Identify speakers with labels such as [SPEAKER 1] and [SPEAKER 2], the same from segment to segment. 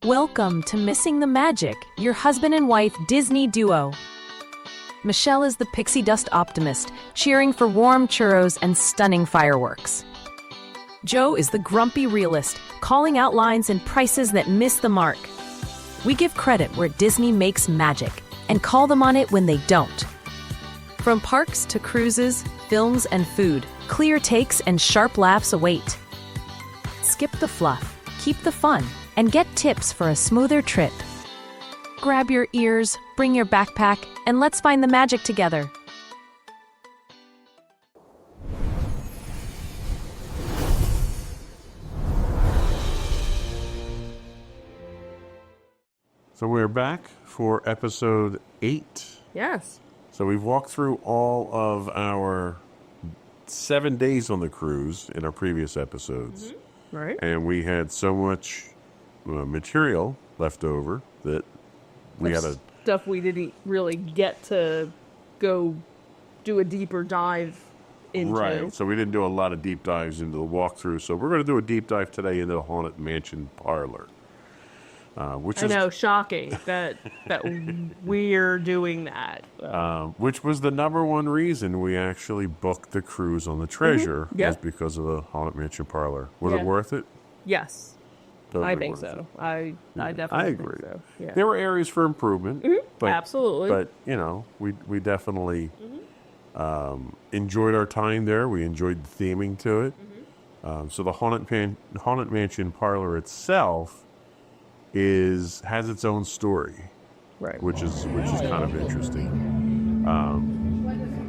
[SPEAKER 1] Welcome to Missing the Magic, your husband and wife Disney duo. Michelle is the pixie dust optimist, cheering for warm churros and stunning fireworks. Joe is the grumpy realist, calling out lines and prices that miss the mark. We give credit where Disney makes magic and call them on it when they don't. From parks to cruises, films and food, clear takes and sharp laughs await. Skip the fluff, keep the fun, and get tips for a smoother trip. Grab your ears, bring your backpack, and let's find the magic together.
[SPEAKER 2] So we're back for episode 8.
[SPEAKER 3] Yes.
[SPEAKER 2] So we've walked through all of our 7 days on the cruise in our previous episodes.
[SPEAKER 3] Mm-hmm. Right.
[SPEAKER 2] And we had so much material left over that we had
[SPEAKER 3] stuff we didn't really get to go do a deeper dive into.
[SPEAKER 2] Right. So we didn't do a lot of deep dives into the walkthrough. So we're going to do a deep dive today into the Haunted Mansion parlor. Which is,
[SPEAKER 3] shocking that we're doing that.
[SPEAKER 2] Which was the number one reason we actually booked the cruise on the Treasure,
[SPEAKER 3] mm-hmm. Yep.
[SPEAKER 2] was because of the Haunted Mansion parlor. Was it worth it?
[SPEAKER 3] Yes.
[SPEAKER 2] Totally
[SPEAKER 3] I think
[SPEAKER 2] worth
[SPEAKER 3] so.
[SPEAKER 2] it.
[SPEAKER 3] I definitely
[SPEAKER 2] I agree.
[SPEAKER 3] think so. Yeah.
[SPEAKER 2] There were areas for improvement.
[SPEAKER 3] Mm-hmm.
[SPEAKER 2] But,
[SPEAKER 3] absolutely.
[SPEAKER 2] But, you know, we definitely enjoyed our time there. We enjoyed the theming to it. Mm-hmm. So the Haunted Mansion parlor itself has its own story,
[SPEAKER 3] right? Which
[SPEAKER 2] is kind of interesting.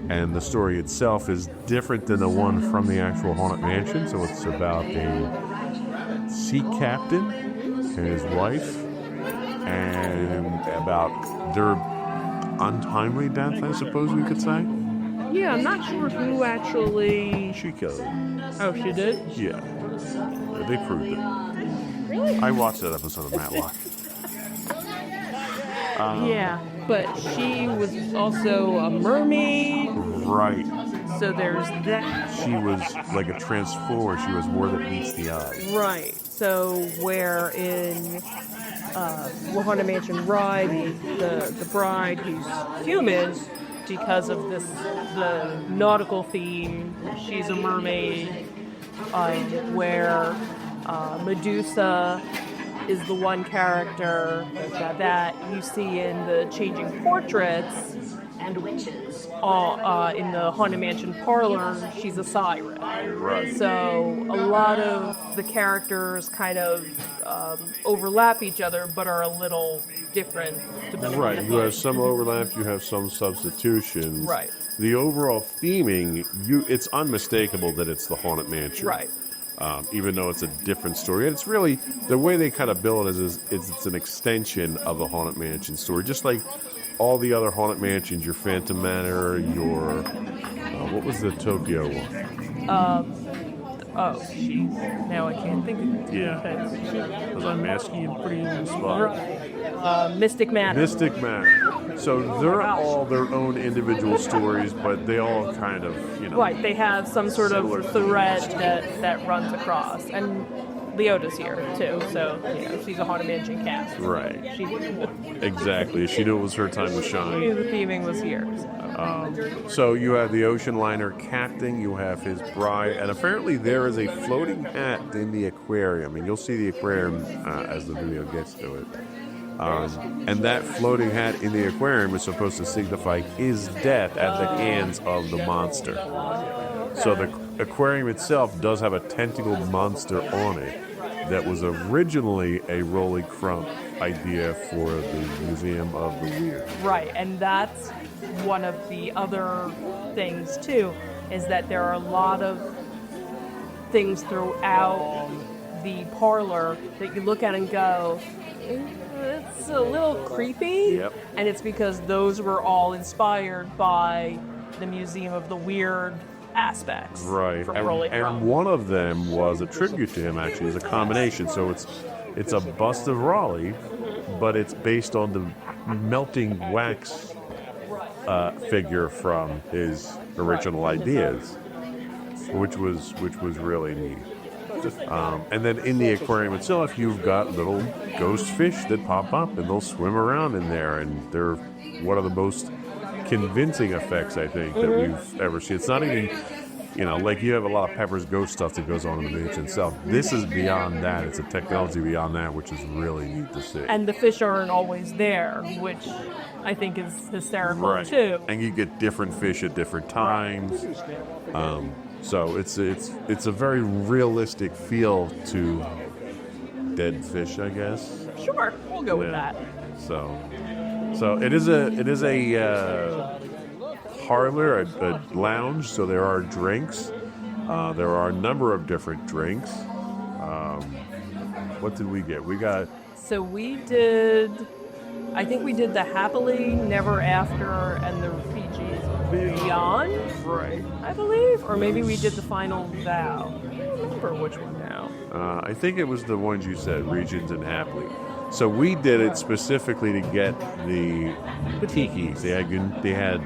[SPEAKER 2] And the story itself is different than the one from the actual Haunted Mansion. So it's about a sea captain and his wife, and about their untimely death, I suppose we could say.
[SPEAKER 3] Yeah, I'm not sure who actually.
[SPEAKER 2] She killed him.
[SPEAKER 3] Oh, she did?
[SPEAKER 2] Yeah, they proved it.
[SPEAKER 3] Really?
[SPEAKER 2] I watched that episode of Matlock.
[SPEAKER 3] Yeah, but she was also a mermaid.
[SPEAKER 2] Right.
[SPEAKER 3] So there's that.
[SPEAKER 2] She was like a transformer. She was more than meets the eye.
[SPEAKER 3] Right. So where in Haunted Mansion Ride, the bride who's human, because of the nautical theme, she's a mermaid. Where Medusa is the one character that you see in the changing portraits and witches. In the Haunted Mansion parlor, she's a siren.
[SPEAKER 2] Right.
[SPEAKER 3] So a lot of the characters kind of overlap each other, but are a little different.
[SPEAKER 2] Right. You have some overlap. You have some substitutions.
[SPEAKER 3] Right.
[SPEAKER 2] The overall theming, it's unmistakable that it's the Haunted Mansion.
[SPEAKER 3] Right.
[SPEAKER 2] Even though it's a different story. And it's really, the way they kind of build it is it's an extension of the Haunted Mansion story. Just like all the other Haunted Mansions, your Phantom Manor, your, what was the Tokyo one?
[SPEAKER 3] Now I can't think of it.
[SPEAKER 2] Yeah. Because I'm asking you pretty on the spot.
[SPEAKER 3] Mystic Manor.
[SPEAKER 2] Mystic Manor. So they're all their own individual stories, but they all kind of,
[SPEAKER 3] Right, they have some sort of thread that runs across. And Leota's here, too, so, she's a Haunted Mansion cast.
[SPEAKER 2] Right. Exactly. She knew it was her time to shine.
[SPEAKER 3] She knew the theming was here.
[SPEAKER 2] So you have the ocean liner captain, you have his bride, and apparently there is a floating hat in the aquarium, and you'll see the aquarium as the video gets to it. And that floating hat in the aquarium is supposed to signify his death at the hands of the monster. So the aquarium itself does have a tentacled monster on it that was originally a Rolly Crump idea for the Museum of the Weird.
[SPEAKER 3] Right, and that's one of the other things, too, is that there are a lot of things throughout the parlor that you look at and go, it's a little creepy.
[SPEAKER 2] Yep.
[SPEAKER 3] And it's because those were all inspired by the Museum of the Weird aspects.
[SPEAKER 2] Right.
[SPEAKER 3] From Rolly Crump.
[SPEAKER 2] And one of them was a tribute to him, actually. It's a combination. So it's a bust of Raleigh, but it's based on the melting wax figure from his original ideas, which was really neat. And then in the aquarium itself, you've got little ghost fish that pop up and they'll swim around in there, and they're one of the most convincing effects I think that we've ever seen. It's not even, like you have a lot of Pepper's ghost stuff that goes on in the miniature itself. This is beyond that. It's a technology beyond that, which is really neat to see.
[SPEAKER 3] And the fish aren't always there, which I think is hysterical too.
[SPEAKER 2] And you get different fish at different times. So it's a very realistic feel to dead fish, I guess.
[SPEAKER 3] Sure, we'll go with that.
[SPEAKER 2] So it is a parlor, a lounge. So there are drinks. There are a number of different drinks. What did we get?
[SPEAKER 3] So I think we did the Happily Never After and the Refugees Beyond,
[SPEAKER 2] right?
[SPEAKER 3] I believe, or maybe we did the Final Vow. I don't remember which one now.
[SPEAKER 2] I think it was the ones you said, Regions and Happily. So we did it specifically to get the tikis. They had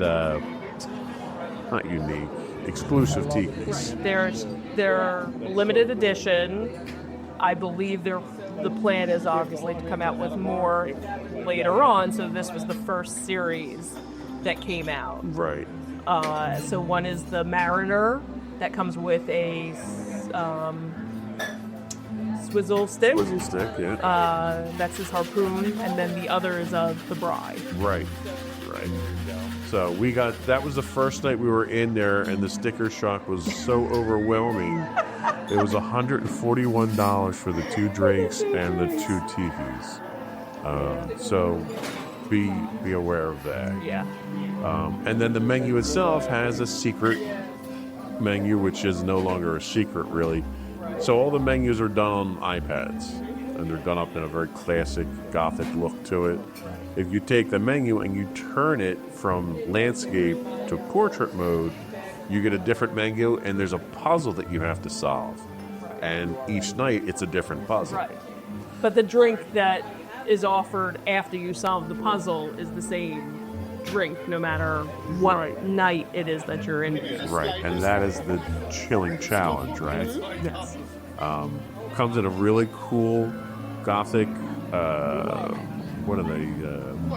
[SPEAKER 2] not unique, exclusive tikis.
[SPEAKER 3] They're limited edition. I believe the plan is obviously to come out with more later on. So this was the first series that came out.
[SPEAKER 2] Right.
[SPEAKER 3] So one is the Mariner that comes with a swizzle stick.
[SPEAKER 2] Swizzle stick, yeah.
[SPEAKER 3] That's his harpoon, and then the other is of the Bride.
[SPEAKER 2] Right. So that was the first night we were in there, and the sticker shock was so overwhelming. It was $141 for the 2 drinks and the 2 tikis. So be aware of that.
[SPEAKER 3] Yeah.
[SPEAKER 2] And then the menu itself has a secret menu, which is no longer a secret, really. So all the menus are done on iPads, and they're done up in a very classic Gothic look to it. If you take the menu and you turn it from landscape to portrait mode, you get a different menu, and there's a puzzle that you have to solve. And each night, it's a different puzzle.
[SPEAKER 3] Right. But the drink that is offered after you solve the puzzle is the same drink, no matter what night it is that you're in.
[SPEAKER 2] Right, and that is the chilling challenge, right?
[SPEAKER 3] Yes.
[SPEAKER 2] Comes in a really cool Gothic, what are they,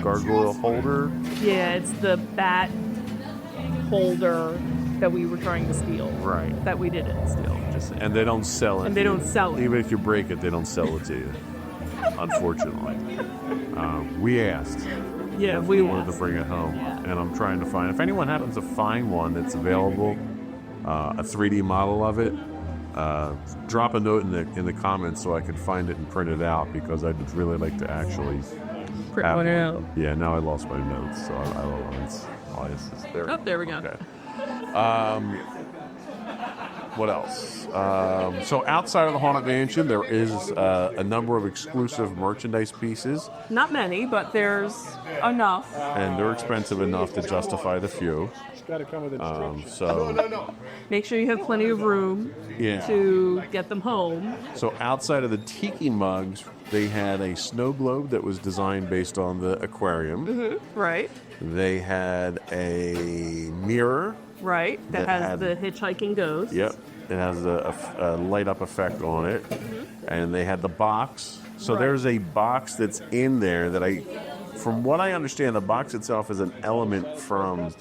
[SPEAKER 2] gargoyle holder?
[SPEAKER 3] Yeah, it's the bat holder that we were trying to steal.
[SPEAKER 2] Right.
[SPEAKER 3] That we didn't steal.
[SPEAKER 2] And they don't sell it.
[SPEAKER 3] And they don't sell it.
[SPEAKER 2] Even if you break it, they don't sell it to you, unfortunately. We asked.
[SPEAKER 3] Yeah,
[SPEAKER 2] we wanted to bring it home. Yeah. And I'm trying to find, if anyone happens to find one that's available, a 3D model of it, drop a note in the comments so I can find it and print it out, because I'd really like to actually
[SPEAKER 3] print one out.
[SPEAKER 2] Yeah, now I lost my notes, so I don't know. It's there.
[SPEAKER 3] Oh, there we go.
[SPEAKER 2] Okay. What else? So outside of the Haunted Mansion, there is a number of exclusive merchandise pieces.
[SPEAKER 3] Not many, but there's enough.
[SPEAKER 2] And they're expensive enough to justify the few. So
[SPEAKER 3] make sure you have plenty of room to get them home.
[SPEAKER 2] So outside of the tiki mugs, they had a snow globe that was designed based on the aquarium.
[SPEAKER 3] Mm-hmm. Right.
[SPEAKER 2] They had a mirror.
[SPEAKER 3] Right, that has the hitchhiking ghost.
[SPEAKER 2] Yep, it has a light up effect on it. Mm-hmm. And they had the box. So there's a box that's in there that from what I understand, the box itself is an element from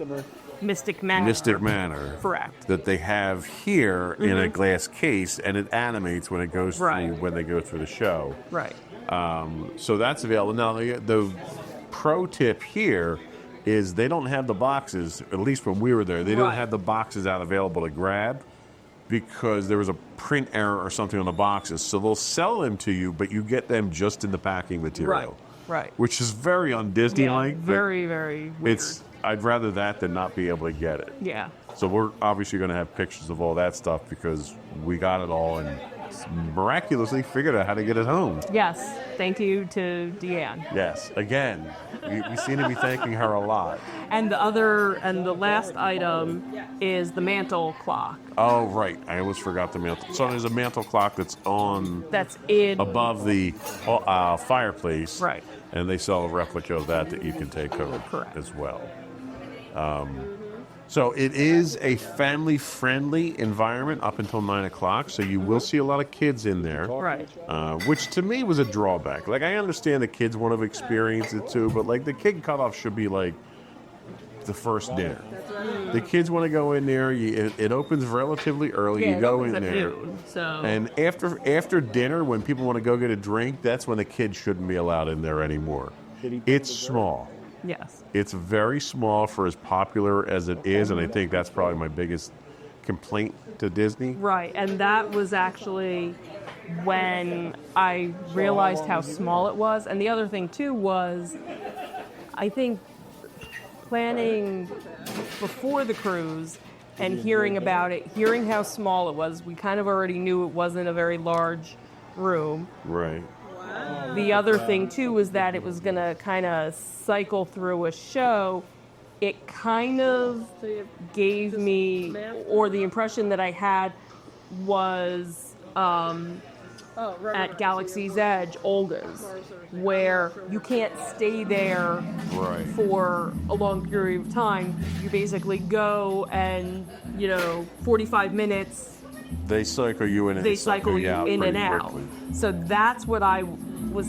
[SPEAKER 3] Mystic Manor.
[SPEAKER 2] Mystic Manor.
[SPEAKER 3] Correct.
[SPEAKER 2] That they have here in a glass case, and it animates when it goes through, when they go through the show.
[SPEAKER 3] Right.
[SPEAKER 2] So that's available. Now, the pro tip here is they don't have the boxes, at least when we were there, they don't have the boxes out available to grab because there was a print error or something on the boxes. So they'll sell them to you, but you get them just in the packing material.
[SPEAKER 3] Right.
[SPEAKER 2] Which is very un-Disney-like.
[SPEAKER 3] Yeah, very, very weird.
[SPEAKER 2] I'd rather that than not be able to get it.
[SPEAKER 3] Yeah.
[SPEAKER 2] So we're obviously going to have pictures of all that stuff because we got it all and miraculously figured out how to get it home.
[SPEAKER 3] Yes. Thank you to Deanne.
[SPEAKER 2] Yes. Again, we seem to be thanking her a lot.
[SPEAKER 3] And the last item is the mantle clock.
[SPEAKER 2] Oh, right. I almost forgot the mantle. So there's a mantle clock that's above the fireplace.
[SPEAKER 3] Right.
[SPEAKER 2] And they sell a replica of that you can take home as well. So it is a family-friendly environment up until 9 o'clock, so you will see a lot of kids in there.
[SPEAKER 3] Right.
[SPEAKER 2] Which to me was a drawback. Like, I understand the kids want to experience it too, but like the kid cutoff should be like the first dinner. The kids want to go in there. It opens relatively early.
[SPEAKER 3] Yeah,
[SPEAKER 2] you
[SPEAKER 3] it
[SPEAKER 2] go
[SPEAKER 3] opens
[SPEAKER 2] in
[SPEAKER 3] at
[SPEAKER 2] there,
[SPEAKER 3] noon, so.
[SPEAKER 2] and after dinner, when people want to go get a drink, that's when the kids shouldn't be allowed in there anymore. It's small.
[SPEAKER 3] Yes.
[SPEAKER 2] It's very small for as popular as it is, and I think that's probably my biggest complaint to Disney.
[SPEAKER 3] Right, and that was actually when I realized how small it was. And the other thing too was, I think planning before the cruise and hearing about it, hearing how small it was, we kind of already knew it wasn't a very large room.
[SPEAKER 2] Right.
[SPEAKER 3] The other thing too was that it was going to kind of cycle through a show. It kind of gave me, or the impression that I had was at Galaxy's Edge, Olga's, where you can't stay there
[SPEAKER 2] Right.
[SPEAKER 3] for a long period of time. You basically go and, 45 minutes,
[SPEAKER 2] They cycle you in and
[SPEAKER 3] they cycle you
[SPEAKER 2] out
[SPEAKER 3] in and
[SPEAKER 2] pretty
[SPEAKER 3] out.
[SPEAKER 2] quickly.
[SPEAKER 3] So that's what I was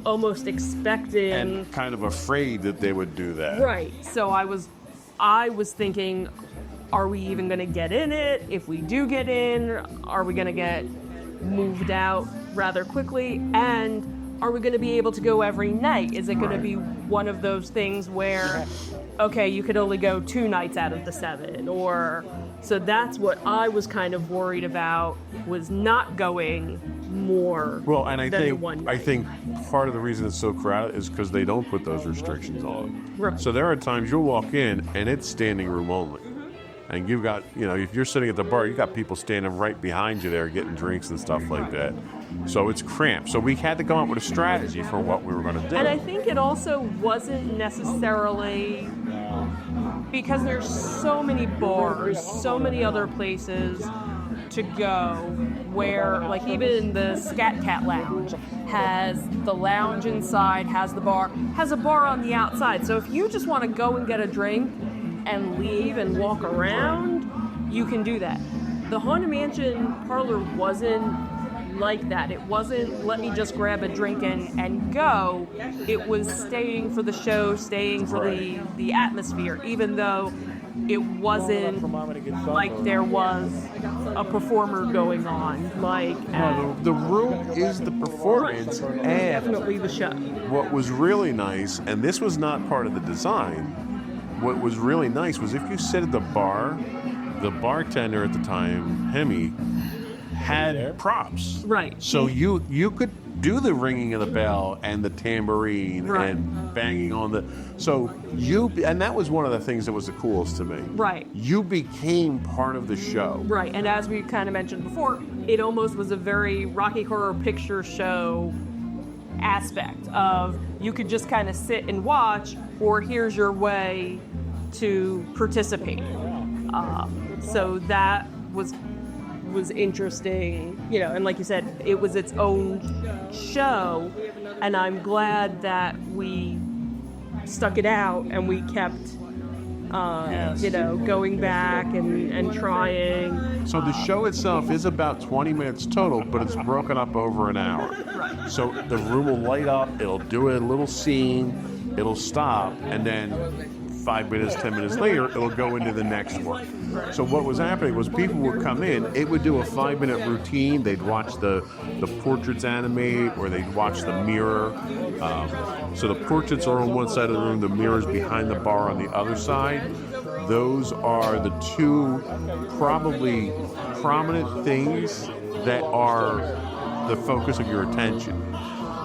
[SPEAKER 3] almost expecting.
[SPEAKER 2] And kind of afraid that they would do that.
[SPEAKER 3] Right. So I was thinking, are we even going to get in it? If we do get in, are we going to get moved out rather quickly? And are we going to be able to go every night? Is it going to be one of those things where, okay, you could only go 2 nights out of the 7? Or so that's what I was kind of worried about, was not going more.
[SPEAKER 2] Well, and
[SPEAKER 3] one
[SPEAKER 2] I
[SPEAKER 3] night.
[SPEAKER 2] think part of the reason it's so crowded is because they don't put those restrictions on.
[SPEAKER 3] Right.
[SPEAKER 2] So there are times you'll walk in and it's standing room only. And you've got, if you're sitting at the bar, you've got people standing right behind you there getting drinks and stuff like that. So it's cramped. So we had to come up with a strategy for what we were going to do.
[SPEAKER 3] And I think it also wasn't necessarily because there's so many bars, so many other places to go where, like, even the Scat Cat Lounge has the lounge inside, has a bar on the outside. So if you just want to go and get a drink and leave and walk around, you can do that. The Haunted Mansion parlor wasn't like that. It wasn't let me just grab a drink and go. It was staying for the show, staying for the atmosphere, even though it wasn't like there was a performer going on. Like
[SPEAKER 2] the room is the performance, and
[SPEAKER 3] definitely the show.
[SPEAKER 2] what was really nice, and this was not part of the design, what was really nice was if you sit at the bar, the bartender at the time, Himmi, had props.
[SPEAKER 3] Right.
[SPEAKER 2] So you could do the ringing of the bell and the tambourine
[SPEAKER 3] Right.
[SPEAKER 2] and banging on the. So and that was one of the things that was the coolest to me.
[SPEAKER 3] Right.
[SPEAKER 2] You became part of the show.
[SPEAKER 3] Right, and as we kind of mentioned before, it almost was a very Rocky Horror Picture Show aspect of you could just kind of sit and watch, or here's your way to participate. So that was interesting, and like you said, it was its own show, and I'm glad that we stuck it out and we kept going back and trying.
[SPEAKER 2] So the show itself is about 20 minutes total, but it's broken up over an hour.
[SPEAKER 3] Right.
[SPEAKER 2] So the room will light up, it'll do a little scene, it'll stop, and then 5 minutes, 10 minutes later, it'll go into the next one. So what was happening was people would come in, it would do a 5-minute routine, they'd watch the portraits animate, or they'd watch the mirror. So the portraits are on one side of the room, the mirror's behind the bar on the other side. Those are the two probably prominent things that are the focus of your attention.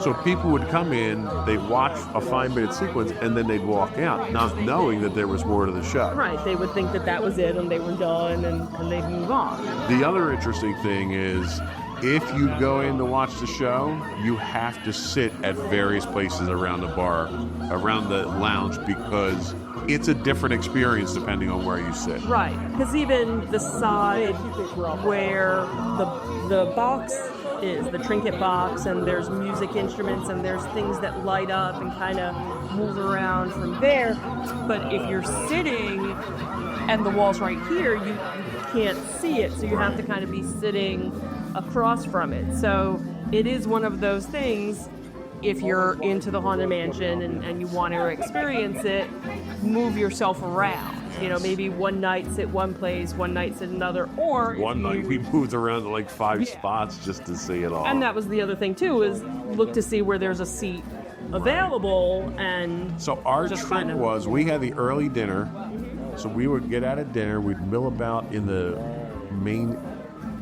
[SPEAKER 2] So people would come in, they'd watch a 5-minute sequence, and then they'd walk out, not knowing that there was more to the show.
[SPEAKER 3] Right, they would think that was it and they were done and they'd move on.
[SPEAKER 2] The other interesting thing is, if you go in to watch the show, you have to sit at various places around the bar, around the lounge, because it's a different experience depending on where you sit.
[SPEAKER 3] Right, because even the side where the box is, the trinket box, and there's music instruments, and there's things that light up and kind of move around from there. But if you're sitting and the wall's right here, you can't see it, so you have to kind of be sitting across from it. So it is one of those things, if you're into the Haunted Mansion and you want to experience it, move yourself around. You know, maybe one night sit one place, one night sit another, or
[SPEAKER 2] One night we moved around to like 5 spots just to see it all.
[SPEAKER 3] and that was the other thing too, is look to see where there's a seat available. And
[SPEAKER 2] So our
[SPEAKER 3] just
[SPEAKER 2] trick
[SPEAKER 3] kind of-
[SPEAKER 2] was we had the early dinner, so we would get out of dinner, we'd mill about in the main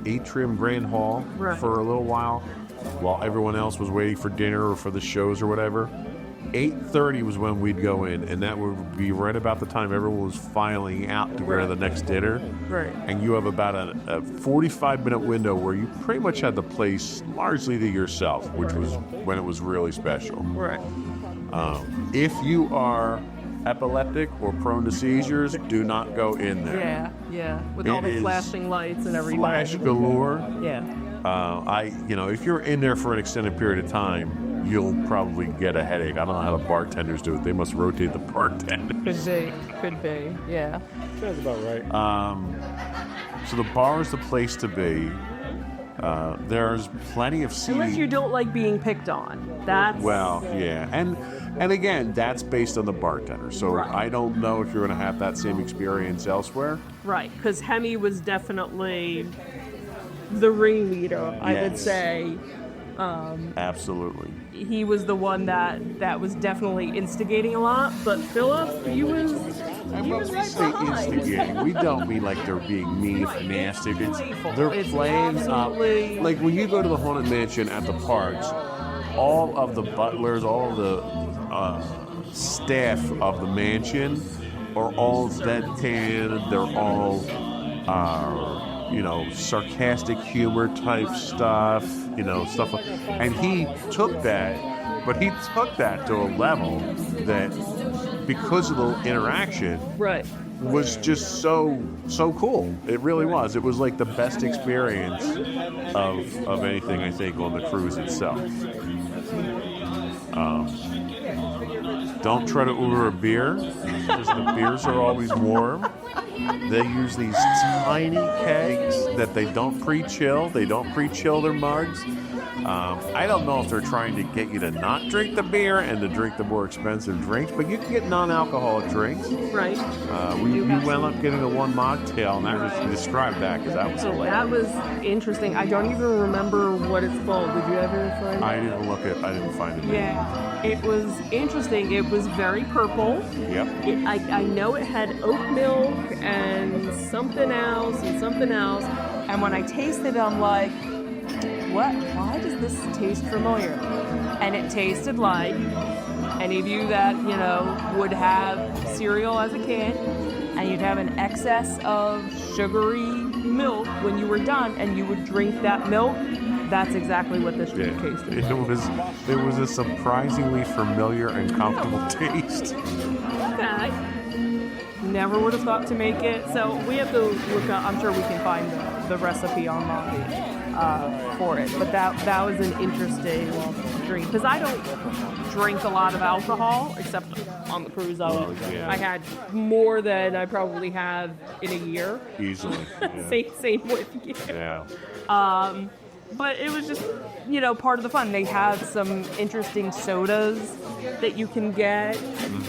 [SPEAKER 2] atrium grand hall
[SPEAKER 3] Right.
[SPEAKER 2] for a little while everyone else was waiting for dinner or for the shows or whatever. 8:30 was when we'd go in, and that would be right about the time everyone was filing out to go to the next dinner.
[SPEAKER 3] Right.
[SPEAKER 2] And you have about a 45-minute window where you pretty much had the place largely to yourself, which was when it was really special.
[SPEAKER 3] right.
[SPEAKER 2] If you are epileptic or prone to seizures, do not go in there.
[SPEAKER 3] Yeah, with all
[SPEAKER 2] It
[SPEAKER 3] the
[SPEAKER 2] is
[SPEAKER 3] flashing lights and everything.
[SPEAKER 2] Flash galore.
[SPEAKER 3] Yeah.
[SPEAKER 2] If you're in there for an extended period of time, you'll probably get a headache. I don't know how the bartenders do it. They must rotate the bartenders.
[SPEAKER 3] Could be, yeah.
[SPEAKER 4] Sounds about right.
[SPEAKER 2] So the bar is the place to be. There's plenty of seating.
[SPEAKER 3] Unless you don't like being picked on. That's
[SPEAKER 2] Well, yeah, and again, that's based on the bartender. So
[SPEAKER 3] Right.
[SPEAKER 2] I don't know if you're going to have that same experience elsewhere.
[SPEAKER 3] right, because Hemi was definitely the ringleader, I would
[SPEAKER 2] Yes.
[SPEAKER 3] say.
[SPEAKER 2] Absolutely.
[SPEAKER 3] He was the one that was definitely instigating a lot, but Philip, he was right
[SPEAKER 2] Say
[SPEAKER 3] behind.
[SPEAKER 2] instigating. We don't mean like they're being mean and nasty. It's,
[SPEAKER 3] Playful.
[SPEAKER 2] they're
[SPEAKER 3] It's
[SPEAKER 2] playing up.
[SPEAKER 3] absolutely-
[SPEAKER 2] Like when you go to the Haunted Mansion at the parks, all of the butlers, all of the staff of the mansion are all deadpan. They're all, sarcastic humor type stuff. Stuff like. And he took that, but he took that to a level that, because of the interaction,
[SPEAKER 3] Right.
[SPEAKER 2] was just so cool. It really was. It was like the best experience of anything, I think, on the cruise itself. Don't try to order a beer, because the beers are always warm. They use these tiny kegs that they don't pre-chill. They don't pre-chill their mugs. I don't know if they're trying to get you to not drink the beer and to drink the more expensive drinks, but you can get non-alcoholic drinks.
[SPEAKER 3] Right.
[SPEAKER 2] We went up getting a one mocktail, and I described that because that was
[SPEAKER 3] So
[SPEAKER 2] hilarious.
[SPEAKER 3] that was interesting. I don't even remember what it's called. Did you ever find it?
[SPEAKER 2] I didn't find it.
[SPEAKER 3] Yeah, it was interesting. It was very purple.
[SPEAKER 2] Yep.
[SPEAKER 3] I know it had oat milk and something else. And when I tasted it, I'm like, what? Why does this taste familiar? And it tasted like any of you that, would have cereal as a kid, and you'd have an excess of sugary milk when you were done, and you would drink that milk. That's exactly what this drink tasted like.
[SPEAKER 2] It was a surprisingly familiar and comfortable taste.
[SPEAKER 3] Okay. Never would have thought to make it. So we have to look up. I'm sure we can find the recipe online for it. But that was an interesting drink, because I don't drink a lot of alcohol except on the cruise. I had more than I probably have in a year.
[SPEAKER 2] Easily. Yeah.
[SPEAKER 3] Same with you.
[SPEAKER 2] Yeah.
[SPEAKER 3] But it was just, part of the fun. They have some interesting sodas that you can get.
[SPEAKER 2] You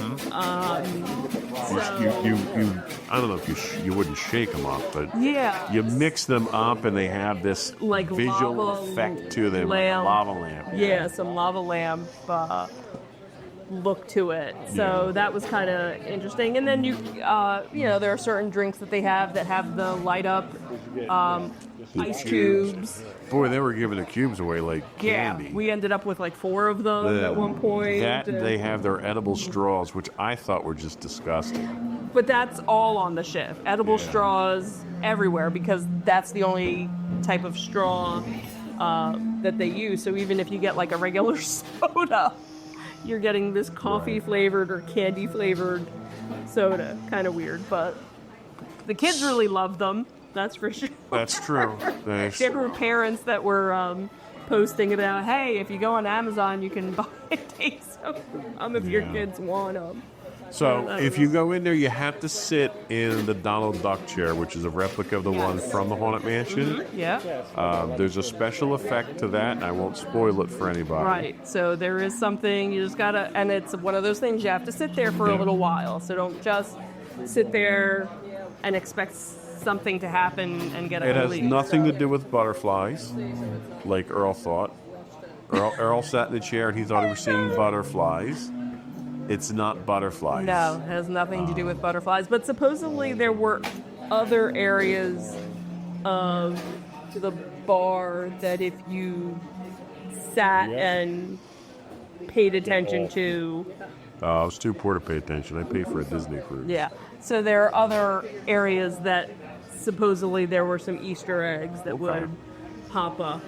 [SPEAKER 2] I don't know if you wouldn't shake them up, but
[SPEAKER 3] Yeah.
[SPEAKER 2] you mix them up and they have this
[SPEAKER 3] Like
[SPEAKER 2] visual
[SPEAKER 3] lava
[SPEAKER 2] effect to them,
[SPEAKER 3] lamp.
[SPEAKER 2] lava lamp.
[SPEAKER 3] Yeah, some lava lamp look to it. So
[SPEAKER 2] Yeah.
[SPEAKER 3] that was kind of interesting. And then there are certain drinks that they have that have the light up ice cubes.
[SPEAKER 2] Boy, they were giving the cubes away like candy.
[SPEAKER 3] Yeah, we ended up with like 4 of them at one point.
[SPEAKER 2] That they have their edible straws, which I thought were just disgusting.
[SPEAKER 3] But that's all on the ship. Edible straws everywhere, because that's the only type of straw that they use. So even if you get like a regular soda, you're getting this coffee flavored or candy flavored soda. Kind of weird, but the kids really love them. That's for sure.
[SPEAKER 2] That's true.
[SPEAKER 3] There were parents that were posting about, hey, if you go on Amazon, you can buy a taste of them if your kids want them.
[SPEAKER 2] So if you go in there, you have to sit in the Donald Duck chair, which is a replica of the one from the Haunted Mansion.
[SPEAKER 3] Yeah.
[SPEAKER 2] There's a special effect to that, and I won't spoil it for anybody.
[SPEAKER 3] Right. So there is something, you just gotta, and it's one of those things you have to sit there for a little while. So don't just sit there and expect something to happen and get
[SPEAKER 2] It
[SPEAKER 3] a
[SPEAKER 2] has
[SPEAKER 3] relief.
[SPEAKER 2] nothing to do with butterflies, like Earl thought. Earl sat in the chair and he thought he was seeing butterflies. It's not butterflies.
[SPEAKER 3] No, it has nothing to do with butterflies. But supposedly there were other areas of the bar that if you sat and paid attention to.
[SPEAKER 2] I was too poor to pay attention. I paid for a Disney cruise.
[SPEAKER 3] Yeah. So there are other areas that supposedly there were some Easter eggs that would pop up.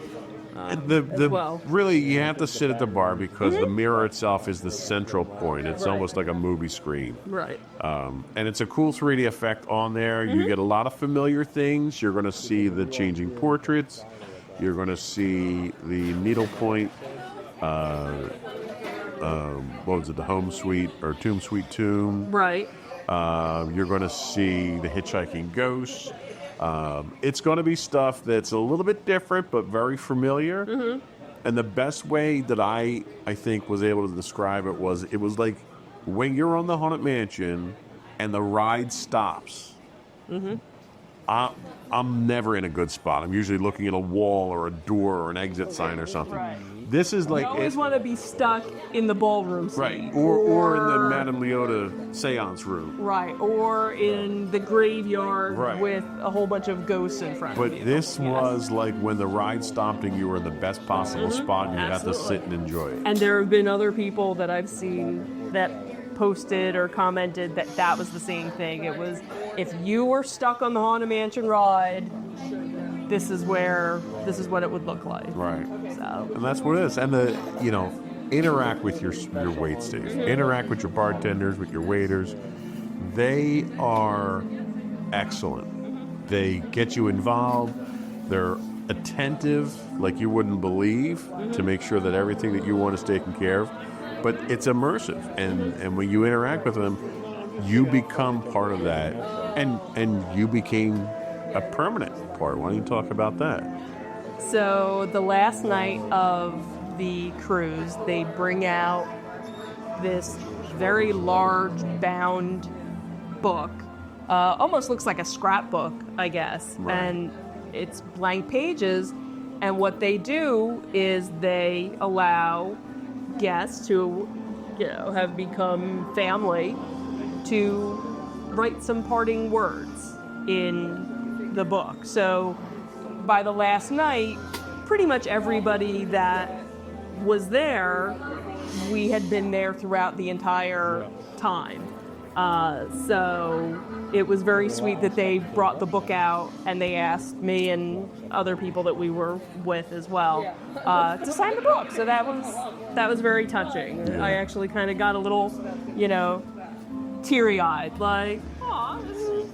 [SPEAKER 2] The really, you have to sit at the bar because the mirror itself is the central point. It's almost like a movie screen.
[SPEAKER 3] Right.
[SPEAKER 2] And it's a cool 3D effect on there. You get a lot of familiar things. You're going to see the changing portraits. You're going to see the needlepoint. What was it? The Home Suite or Tomb Sweet Tomb.
[SPEAKER 3] Right.
[SPEAKER 2] You're going to see the hitchhiking ghosts. It's going to be stuff that's a little bit different but very familiar. And the best way that I think was able to describe it was like when you're on the Haunted Mansion and the ride stops. I'm never in a good spot. I'm usually looking at a wall or a door or an exit sign or something.
[SPEAKER 3] Right.
[SPEAKER 2] This is like
[SPEAKER 3] You always want to be stuck in the ballroom suite.
[SPEAKER 2] right, or in the Madame Leota seance room.
[SPEAKER 3] Right, or in the graveyard
[SPEAKER 2] Right.
[SPEAKER 3] with a whole bunch of ghosts in front
[SPEAKER 2] But
[SPEAKER 3] of you.
[SPEAKER 2] this was like when the ride stopped and you were in the best possible spot and you got to sit and enjoy it.
[SPEAKER 3] And there have been other people that I've seen that posted or commented that that was the same thing. It was, if you were stuck on the Haunted Mansion ride, this is what it would look like.
[SPEAKER 2] Right.
[SPEAKER 3] So,
[SPEAKER 2] And that's what it is. And interact with your wait staff. Interact with your bartenders, with your waiters. They are excellent. They get you involved. They're attentive like you wouldn't believe to make sure that everything that you want is taken care of. But it's immersive. And when you interact with them, you become part of that. And you became a permanent part. Why don't you talk about that?
[SPEAKER 3] so the last night of the cruise, they bring out this very large bound book. Almost looks like a scrapbook, I guess.
[SPEAKER 2] Right.
[SPEAKER 3] And it's blank pages. And what they do is they allow guests who, have become family to write some parting words in the book. So by the last night, pretty much everybody that was there, we had been there throughout the entire time. So it was very sweet that they brought the book out and they asked me and other people that we were with as well to sign the book. So that was very touching. I actually kind of got a little, teary-eyed, like, "Aw,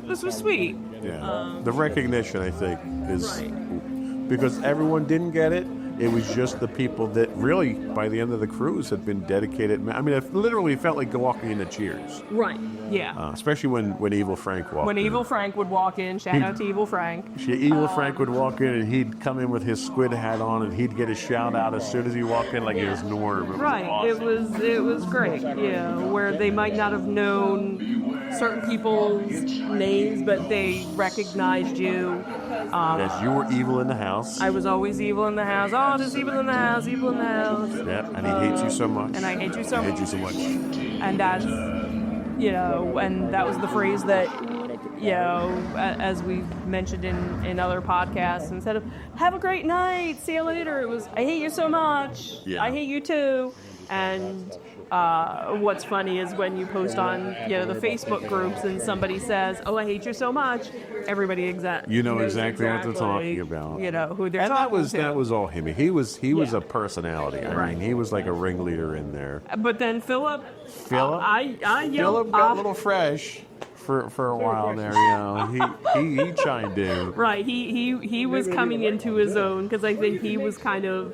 [SPEAKER 3] this was sweet."
[SPEAKER 2] Yeah. The recognition, I think, is
[SPEAKER 3] Right.
[SPEAKER 2] because everyone didn't get it. It was just the people that really, by the end of the cruise, had been dedicated. I mean, it literally felt like walking into Cheers,
[SPEAKER 3] Right. Yeah.
[SPEAKER 2] especially when Evil Frank walked
[SPEAKER 3] When
[SPEAKER 2] in.
[SPEAKER 3] Evil Frank would walk in, shout out to Evil Frank.
[SPEAKER 2] Evil Frank would walk in and he'd come in with his squid hat on and he'd get a shout out as soon as he walked in like he was Norm. It was
[SPEAKER 3] Right.
[SPEAKER 2] awesome.
[SPEAKER 3] It was great. Yeah. Where they might not have known certain people's names, but they recognized you.
[SPEAKER 2] Yes, you were evil in the house.
[SPEAKER 3] I was always evil in the house. Oh, there's evil in the house, evil in the house.
[SPEAKER 2] Yep, and he hates you so much.
[SPEAKER 3] And I hate you so
[SPEAKER 2] I hate
[SPEAKER 3] much.
[SPEAKER 2] you so much.
[SPEAKER 3] And that's, and that was the phrase that, as we mentioned in other podcasts, instead of have a great night, see you later, it was I hate you so much.
[SPEAKER 2] Yeah.
[SPEAKER 3] I hate you too. And what's funny is when you post on the Facebook groups and somebody says, "Oh, I hate you so much," everybody
[SPEAKER 2] You know
[SPEAKER 3] knows
[SPEAKER 2] exactly what they're talking about.
[SPEAKER 3] Who they're
[SPEAKER 2] And
[SPEAKER 3] talking to.
[SPEAKER 2] that was all him. He was
[SPEAKER 3] Yeah.
[SPEAKER 2] a personality. I
[SPEAKER 3] Right.
[SPEAKER 2] mean, he was like a ringleader in there.
[SPEAKER 3] But then Philip,
[SPEAKER 2] Philip?
[SPEAKER 3] I yelled,
[SPEAKER 2] Philip got a little fresh for a while there. He chimed in.
[SPEAKER 3] Right, he was coming into his own because I think he was kind of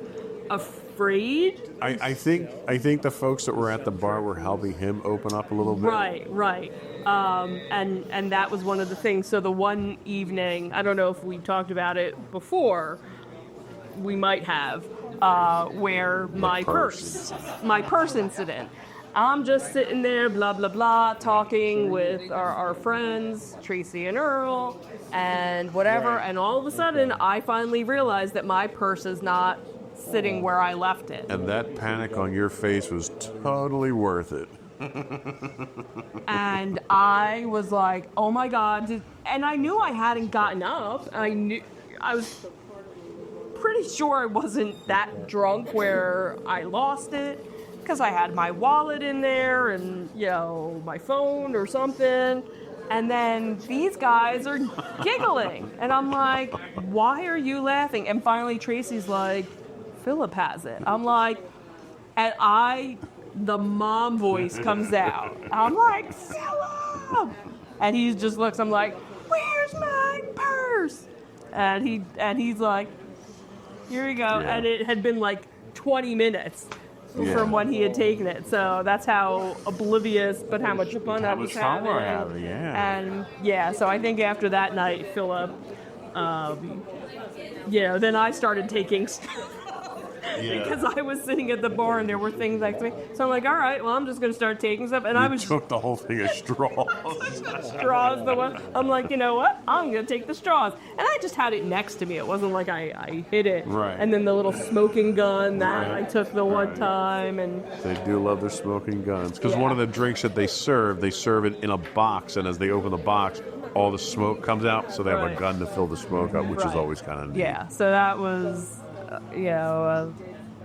[SPEAKER 3] afraid.
[SPEAKER 2] I think the folks that were at the bar were helping him open up a little bit.
[SPEAKER 3] Right. And that was one of the things. So the one evening, I don't know if we talked about it before, we might have, where my purse incident. I'm just sitting there, blah, blah, blah, talking with our friends, Tracy and Earl, and whatever, and all of a sudden, I finally realized that my purse is not sitting where I left it.
[SPEAKER 2] And that panic on your face was totally worth it.
[SPEAKER 3] And I was like, oh my God. And I knew I hadn't gotten up. I was pretty sure I wasn't that drunk where I lost it, because I had my wallet in there and, my phone or something. And then these guys are giggling. And I'm like, why are you laughing? And finally Tracy's like, Philip has it. I'm like, and the mom voice comes out. I'm like, Philip! And he just looks, I'm like, where's my purse? And he's like, here you go.
[SPEAKER 2] Yeah.
[SPEAKER 3] And it had been like 20 minutes from when he had taken it. So that's how oblivious, but how much fun I was having. And so I think after that night, Philip, then I started taking because I was sitting at the bar and there were things next to me. So I'm like, all right, well, I'm just going to start taking stuff. And I
[SPEAKER 2] took the whole thing of straws.
[SPEAKER 3] Straws, the one. I'm like, you know what? I'm going to take the straws. And I just had it next to me. It wasn't like I hid it.
[SPEAKER 2] Right.
[SPEAKER 3] And then the little smoking gun that I took the one time. And
[SPEAKER 2] they do love their smoking guns. Because one of the drinks that they serve it in a box. And as they open the box, all the smoke comes out. So they have a gun to fill the smoke up, which is always kind of neat.
[SPEAKER 3] Yeah, so that was...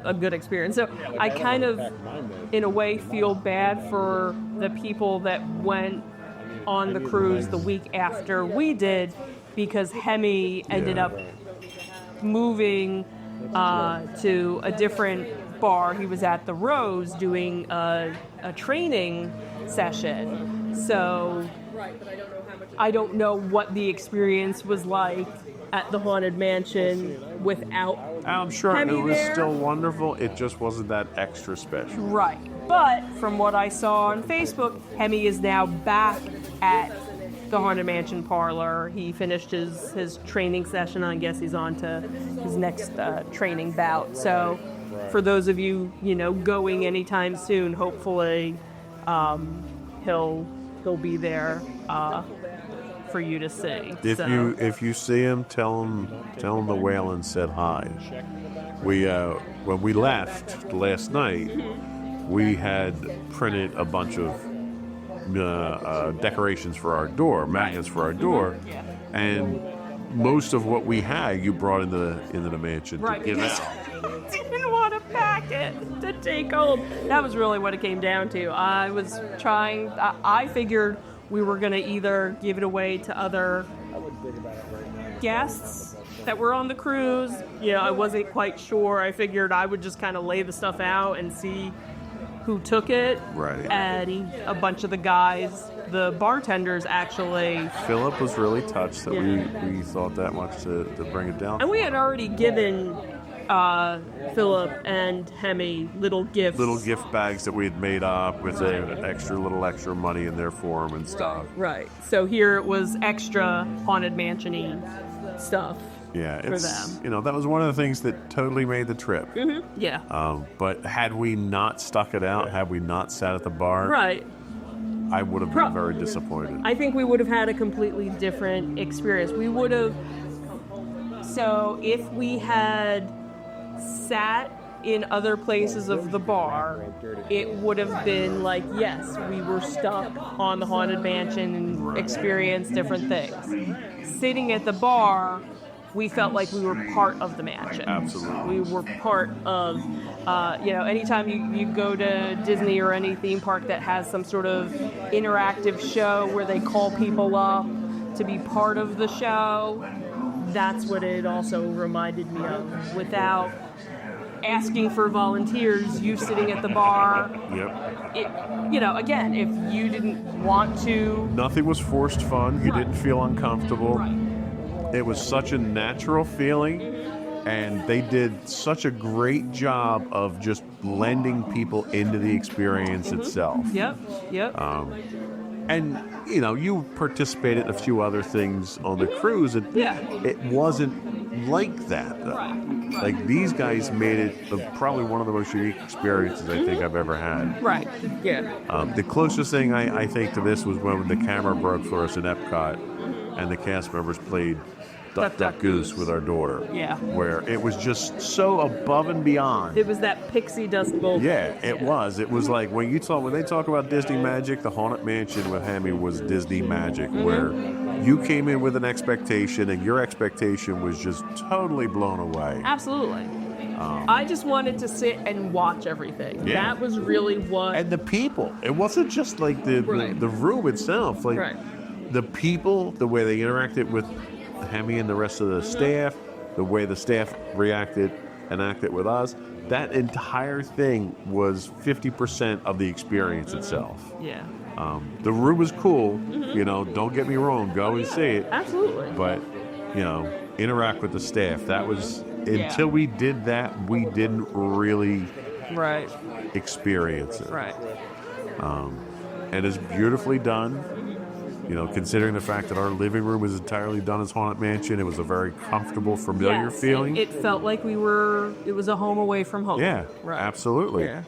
[SPEAKER 3] a good experience. So I kind of, in a way, feel bad for the people that went on the cruise the week after we did, because Hemi ended up moving to a different bar. He was at the Rose doing a training session. So I don't know what the experience was like at the Haunted Mansion without
[SPEAKER 2] I'm sure
[SPEAKER 3] Hemi
[SPEAKER 2] it was
[SPEAKER 3] there.
[SPEAKER 2] still wonderful. It just wasn't that extra special.
[SPEAKER 3] Right. But from what I saw on Facebook, Hemi is now back at the Haunted Mansion parlor. He finished his training session. I guess he's on to his next training bout. So for those of you, going anytime soon, hopefully he'll be there for you to see.
[SPEAKER 2] If you see him, tell him the Whalen said hi. We when we left last night, we had printed a bunch of decorations for our door, magnets for our door, and most of what we had you brought into the mansion to give out.
[SPEAKER 3] Didn't want to pack it to take home. That was really what it came down to. I was trying. I figured we were going to either give it away to other guests that were on the cruise. I wasn't quite sure. I figured I would just kind of lay the stuff out and see who took it.
[SPEAKER 2] Right.
[SPEAKER 3] And a bunch of the guys, the bartenders, actually.
[SPEAKER 2] Philip was really touched that we thought that much to bring it down.
[SPEAKER 3] And we had already given Philip and Hemi little gifts.
[SPEAKER 2] Little gift bags that we had made up with extra money in there for them and stuff.
[SPEAKER 3] Right. So here it was extra Haunted Mansion-y stuff.
[SPEAKER 2] Yeah,
[SPEAKER 3] for them.
[SPEAKER 2] That was one of the things that totally made the trip.
[SPEAKER 3] Mm-hmm. Yeah.
[SPEAKER 2] But had we not stuck it out, had we not sat at the bar,
[SPEAKER 3] right,
[SPEAKER 2] I would have been very disappointed.
[SPEAKER 3] I think we would have had a completely different experience. We would have. So if we had sat in other places of the bar, it would have been like, yes, we were stuck on the Haunted Mansion and experienced different things. Sitting at the bar, we felt like we were part of the mansion.
[SPEAKER 2] Absolutely.
[SPEAKER 3] We were part of, anytime you go to Disney or any theme park that has some sort of interactive show where they call people up to be part of the show, that's what it also reminded me of. Without asking for volunteers, you sitting at the bar.
[SPEAKER 2] Yep.
[SPEAKER 3] Again, if you didn't want to.
[SPEAKER 2] Nothing was forced fun. You
[SPEAKER 3] Right.
[SPEAKER 2] didn't feel uncomfortable.
[SPEAKER 3] Right.
[SPEAKER 2] It was such a natural feeling And they did such a great job of just blending people into the experience itself.
[SPEAKER 3] Yep.
[SPEAKER 2] And, you know, you participated in a few other things on the cruise. And it wasn't like that, though.
[SPEAKER 3] Right.
[SPEAKER 2] Like, these guys made it probably one of the most unique experiences I think I've ever had.
[SPEAKER 3] Right. Yeah.
[SPEAKER 2] The closest thing I think to this was when the camera broke for us in Epcot and the cast members played Duck, Duck, Goose with our daughter.
[SPEAKER 3] Yeah.
[SPEAKER 2] Where it was just so above and beyond.
[SPEAKER 3] It was that pixie dust bowl.
[SPEAKER 2] Yeah, it was. It was like when they talk about Disney magic, the Haunted Mansion with Himmi was Disney magic, where you came in with an expectation and your expectation was just totally blown away.
[SPEAKER 3] Absolutely. I just wanted to sit and watch everything.
[SPEAKER 2] Yeah.
[SPEAKER 3] That was really what.
[SPEAKER 2] And the people. It wasn't just like the room itself. Like the people, the way they interacted with Himmi and the rest of the staff, the way the staff reacted and acted with us, that entire thing was 50% of the experience itself.
[SPEAKER 3] Yeah.
[SPEAKER 2] The room was cool, you know, don't get me wrong, go and see it.
[SPEAKER 3] Absolutely.
[SPEAKER 2] But, you know, interact with the staff. That was, until we did that, we didn't really experience it.
[SPEAKER 3] Right.
[SPEAKER 2] And it's beautifully done. You know, considering the fact that our living room was entirely done as Haunted Mansion, it was a very comfortable, familiar feeling.
[SPEAKER 3] It felt like it was a home away from home.
[SPEAKER 2] Yeah, absolutely.
[SPEAKER 3] Yeah.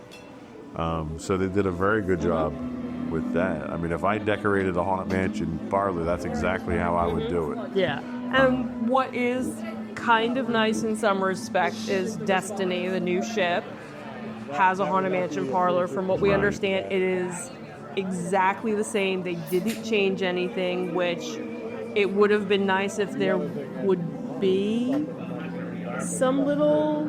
[SPEAKER 2] So they did a very good job with that. I mean, if I decorated the Haunted Mansion parlor, that's exactly how I would do it.
[SPEAKER 3] Yeah. And what is kind of nice in some respects is Destiny, the new ship, has a Haunted Mansion parlor. From what we understand, it is exactly the same. They didn't change anything, which it would have been nice if there would be some little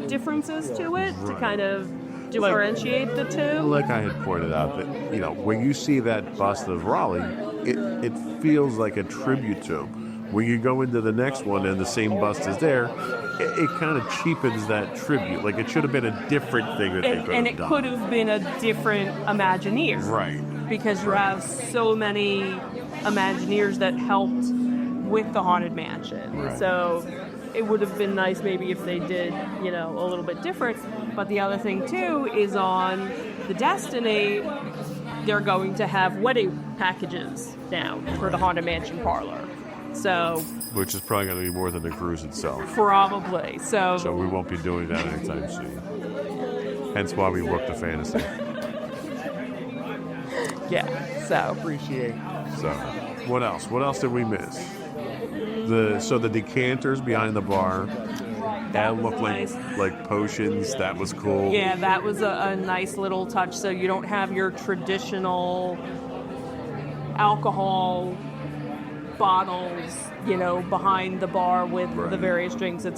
[SPEAKER 3] differences to it to kind of differentiate the two.
[SPEAKER 2] Like I had pointed out, that, you know, when you see that bust of Raleigh, it feels like a tribute to him. When you go into the next one and the same bust is there, it kind of cheapens that tribute. Like, it should have been a different thing that they could have done.
[SPEAKER 3] And it could have been a different Imagineer.
[SPEAKER 2] Right.
[SPEAKER 3] Because you have so many Imagineers that helped with the Haunted Mansion.
[SPEAKER 2] Right.
[SPEAKER 3] So it would have been nice maybe if they did, you know, a little bit different. But the other thing, too, is on the Destiny, they're going to have wedding packages now for the Haunted Mansion parlor. So,
[SPEAKER 2] which is probably going to be more than the cruise itself.
[SPEAKER 3] Probably. So
[SPEAKER 2] we won't be doing that anytime soon. Hence why we booked the Fantasy.
[SPEAKER 3] Yeah. So
[SPEAKER 4] Appreciate.
[SPEAKER 2] So, what else? What else did we miss? The decanters behind the bar. That looked like potions. That was cool.
[SPEAKER 3] Yeah, that was a nice little touch. So you don't have your traditional alcohol bottles, you know, behind the bar with the various drinks. They're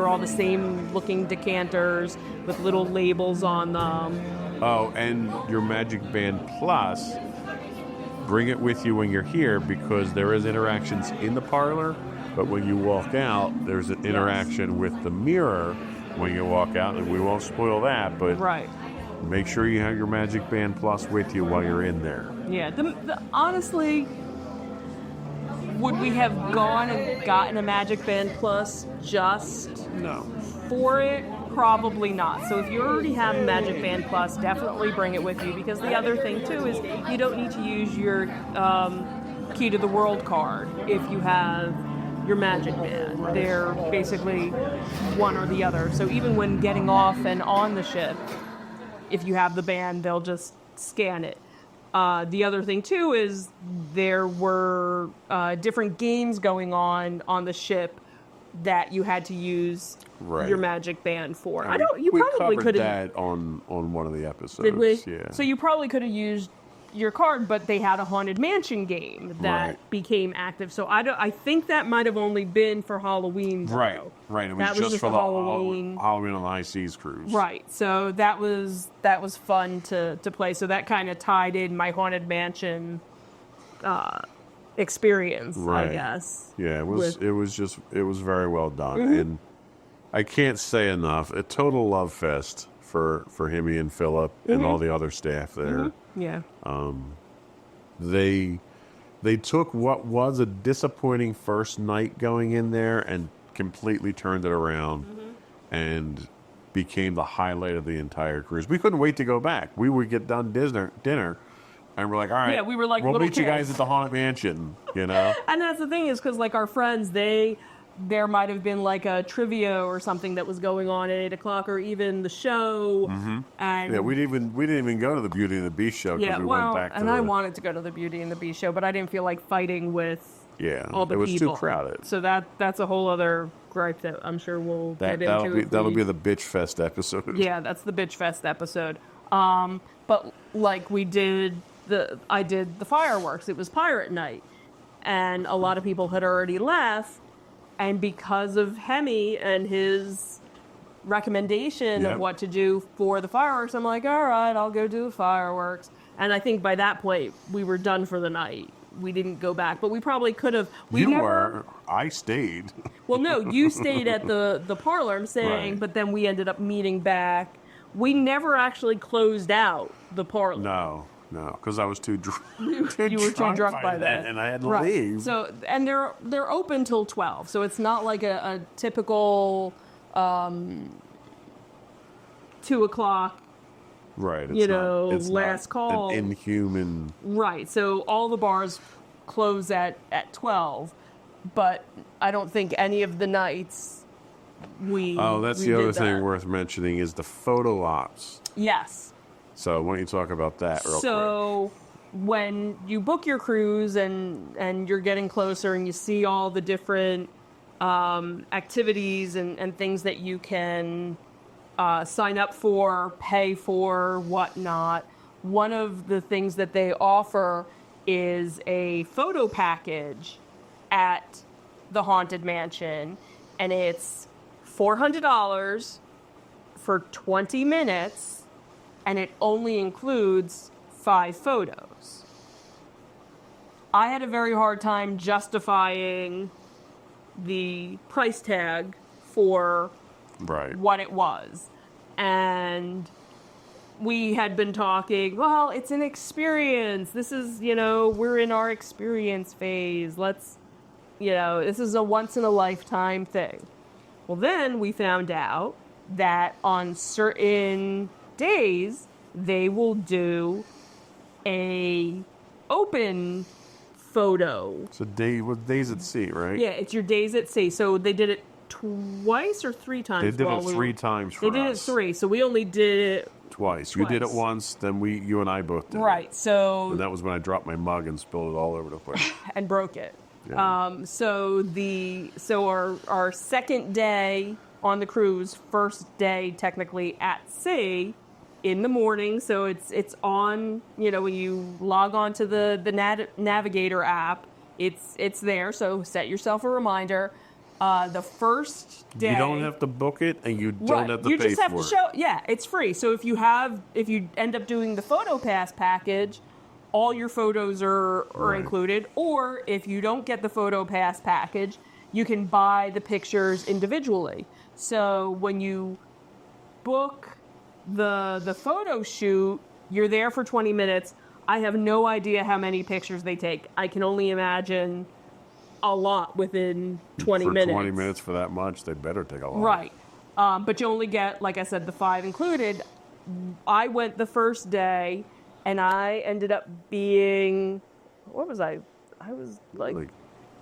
[SPEAKER 3] all the same looking decanters with little labels on them.
[SPEAKER 2] Oh, and your MagicBand Plus, bring it with you when you're here, because there is interactions in the parlor, but when you walk out, there's an interaction with the mirror when you walk out, and we won't spoil that, but make sure you have your MagicBand Plus with you while you're in there.
[SPEAKER 3] Yeah, honestly, would we have gone and gotten a MagicBand Plus just for it? Probably not. So if you already have a MagicBand Plus, definitely bring it with you, because the other thing too is you don't need to use your Key to the World card if you have your MagicBand. They're basically one or the other. So even when getting off and on the ship, if you have the band, they'll just scan it. The other thing too is there were different games going on the ship that you had to use your MagicBand for.
[SPEAKER 2] We covered that on one of the episodes.
[SPEAKER 3] Did we?
[SPEAKER 2] Yeah.
[SPEAKER 3] So you probably could have used your card, but they had a Haunted Mansion game that became active. So I think that might have only been for Halloween. Though.
[SPEAKER 2] Right. It was just for the Halloween on the High Seas cruise.
[SPEAKER 3] Right. So that was fun to play. So that kind of tied in my Haunted Mansion experience, I guess.
[SPEAKER 2] Yeah, it was very well done, and I can't say enough. A total love fest for Himmi and Philip and all the other staff there.
[SPEAKER 3] Yeah.
[SPEAKER 2] They took what was a disappointing first night going in there and completely turned it around and became the highlight of the entire cruise. We couldn't wait to go back. We would get done dinner, and we're like, all right,
[SPEAKER 3] Yeah, we were like
[SPEAKER 2] we'll
[SPEAKER 3] little
[SPEAKER 2] meet you guys
[SPEAKER 3] kids.
[SPEAKER 2] at the Haunted Mansion, you know?
[SPEAKER 3] And that's the thing is because like our friends, there might have been like a trivia or something that was going on at 8 o'clock, or even the show. And
[SPEAKER 2] Yeah, we didn't even go to the Beauty and the Beast show because
[SPEAKER 3] yeah,
[SPEAKER 2] we
[SPEAKER 3] well,
[SPEAKER 2] went back to
[SPEAKER 3] and
[SPEAKER 2] the...
[SPEAKER 3] I wanted to go to the Beauty and the Beast show, but I didn't feel like fighting with
[SPEAKER 2] Yeah,
[SPEAKER 3] all the
[SPEAKER 2] it was
[SPEAKER 3] people.
[SPEAKER 2] too crowded.
[SPEAKER 3] So that's a whole other gripe that I'm sure we'll get into.
[SPEAKER 2] That'll be the Bitch Fest episode.
[SPEAKER 3] Yeah, that's the Bitch Fest episode. But like I did the fireworks. It was pirate night, and a lot of people had already left. And because of Hemmy and his recommendation
[SPEAKER 2] Yep.
[SPEAKER 3] of what to do for the fireworks, I'm like, all right, I'll go do the fireworks. And I think by that point we were done for the night. We didn't go back, but we probably could have.
[SPEAKER 2] I stayed.
[SPEAKER 3] Well, no, you stayed at the parlor, I'm saying,
[SPEAKER 2] Right.
[SPEAKER 3] but then we ended up meeting back. We never actually closed out the parlor.
[SPEAKER 2] No, because I was too drunk.
[SPEAKER 3] You were too drunk by then.
[SPEAKER 2] and I had to
[SPEAKER 3] Right.
[SPEAKER 2] leave.
[SPEAKER 3] So, and they're open till 12, so it's not like a typical 2 o'clock.
[SPEAKER 2] Right.
[SPEAKER 3] It's last
[SPEAKER 2] not
[SPEAKER 3] call.
[SPEAKER 2] An inhuman.
[SPEAKER 3] Right. So all the bars close at 12, but I don't think any of the nights
[SPEAKER 2] That's
[SPEAKER 3] we
[SPEAKER 2] the other
[SPEAKER 3] did
[SPEAKER 2] thing
[SPEAKER 3] that.
[SPEAKER 2] worth mentioning is the photo ops.
[SPEAKER 3] Yes.
[SPEAKER 2] So why don't you talk about that real quick?
[SPEAKER 3] So when you book your cruise and you're getting closer and you see all the different activities and things that you can sign up for, pay for, whatnot, one of the things that they offer is a photo package at the Haunted Mansion, and it's $400 for 20 minutes. And it only includes 5 photos. I had a very hard time justifying the price tag for
[SPEAKER 2] Right.
[SPEAKER 3] what it was. And we had been talking, well, it's an experience. This is, we're in our experience phase. This is a once in a lifetime thing. Well, then we found out that on certain days they will do a open photo.
[SPEAKER 2] So days at sea, right?
[SPEAKER 3] Yeah, it's your days at sea. So they did it twice or 3 times.
[SPEAKER 2] They did it 3 times for us.
[SPEAKER 3] They did it 3, so we only did it
[SPEAKER 2] Twice. You did it
[SPEAKER 3] Twice.
[SPEAKER 2] once, then you and I both did it.
[SPEAKER 3] right. So
[SPEAKER 2] And that was when I dropped my mug and spilled it all over the place.
[SPEAKER 3] and broke it.
[SPEAKER 2] Yeah.
[SPEAKER 3] So our second day on the cruise, first day technically at sea, in the morning. So it's on. When you log on to the Navigator app, it's there. So set yourself a reminder. The first day
[SPEAKER 2] You don't have to book it, and you don't have to
[SPEAKER 3] you
[SPEAKER 2] pay
[SPEAKER 3] just have
[SPEAKER 2] for
[SPEAKER 3] to
[SPEAKER 2] it.
[SPEAKER 3] show. Yeah, it's free. So if you end up doing the Photo Pass package, all your photos are
[SPEAKER 2] Right.
[SPEAKER 3] included. Or if you don't get the Photo Pass package, you can buy the pictures individually. So when you book the photo shoot, you're there for 20 minutes. I have no idea how many pictures they take. I can only imagine a lot within 20
[SPEAKER 2] for
[SPEAKER 3] minutes.
[SPEAKER 2] 20 minutes for that much, they better take a lot.
[SPEAKER 3] Right. But you only get, like I said, the 5 included. I went the first day, and I ended up being, what was I? I was like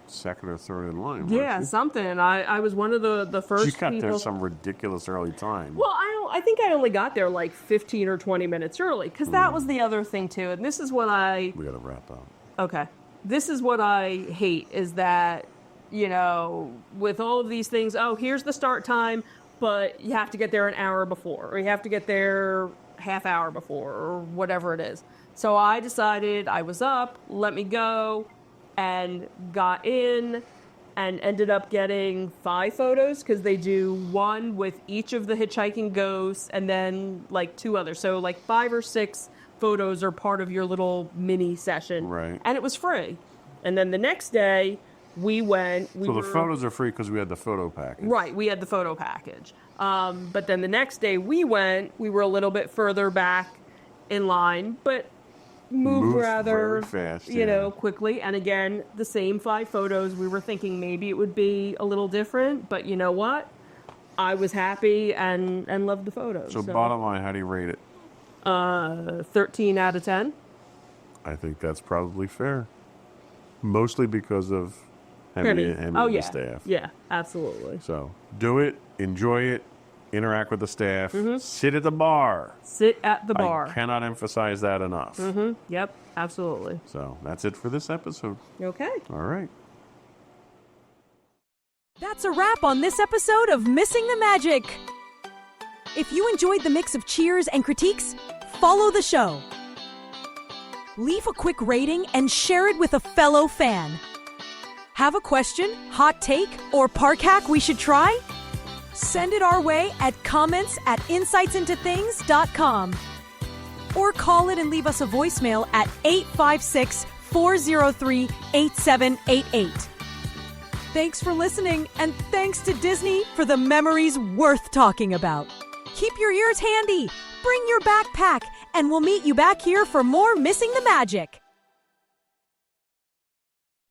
[SPEAKER 2] second or third in line.
[SPEAKER 3] yeah,
[SPEAKER 2] weren't you?
[SPEAKER 3] something. I was one of the first
[SPEAKER 2] You got
[SPEAKER 3] people.
[SPEAKER 2] there some ridiculous early time.
[SPEAKER 3] Well, I think I only got there like 15 or 20 minutes early, because that was the other thing too. And this is what
[SPEAKER 2] We got to wrap up.
[SPEAKER 3] Okay. This is what I hate, is that, with all of these things, here's the start time, but you have to get there an hour before, or you have to get there half hour before, or whatever it is. So I decided I was up, let me go, and got in, and ended up getting 5 photos, because they do 1 with each of the hitchhiking ghosts, and then like 2 others. So like 5 or 6 photos are part of your little mini session.
[SPEAKER 2] Right.
[SPEAKER 3] And it was free. And then the next day, we went.
[SPEAKER 2] So the photos are free because we had the photo package.
[SPEAKER 3] Right, we had the photo package. But then the next day we went, we were a little bit further back in line. But moved
[SPEAKER 2] Moves
[SPEAKER 3] rather
[SPEAKER 2] very fast,
[SPEAKER 3] you
[SPEAKER 2] yeah.
[SPEAKER 3] know, quickly. And again, the same 5 photos. We were thinking maybe it would be a little different, but you know what? I was happy and loved the photos.
[SPEAKER 2] So bottom line, how do you rate it?
[SPEAKER 3] 13 out of 10.
[SPEAKER 2] I think that's probably fair. Mostly because of Himmi and
[SPEAKER 3] Oh
[SPEAKER 2] the
[SPEAKER 3] yeah,
[SPEAKER 2] staff.
[SPEAKER 3] yeah, absolutely.
[SPEAKER 2] So do it, enjoy it, interact with the staff,
[SPEAKER 3] Mm-hmm.
[SPEAKER 2] sit at the bar.
[SPEAKER 3] Sit at the bar.
[SPEAKER 2] I cannot emphasize that enough.
[SPEAKER 3] Yep, absolutely.
[SPEAKER 2] So that's it for this episode.
[SPEAKER 3] Okay.
[SPEAKER 2] All right.
[SPEAKER 1] That's a wrap on this episode of Missing the Magic. If you enjoyed the mix of cheers and critiques, follow the show. Leave a quick rating and share it with a fellow fan. Have a question, hot take, or park hack we should try? Send it our way at comments@insightsintothings.com. Or call it and leave us a voicemail at 856-403-8788. Thanks for listening, and thanks to Disney for the memories worth talking about. Keep your ears handy, bring your backpack, and we'll meet you back here for more Missing the Magic.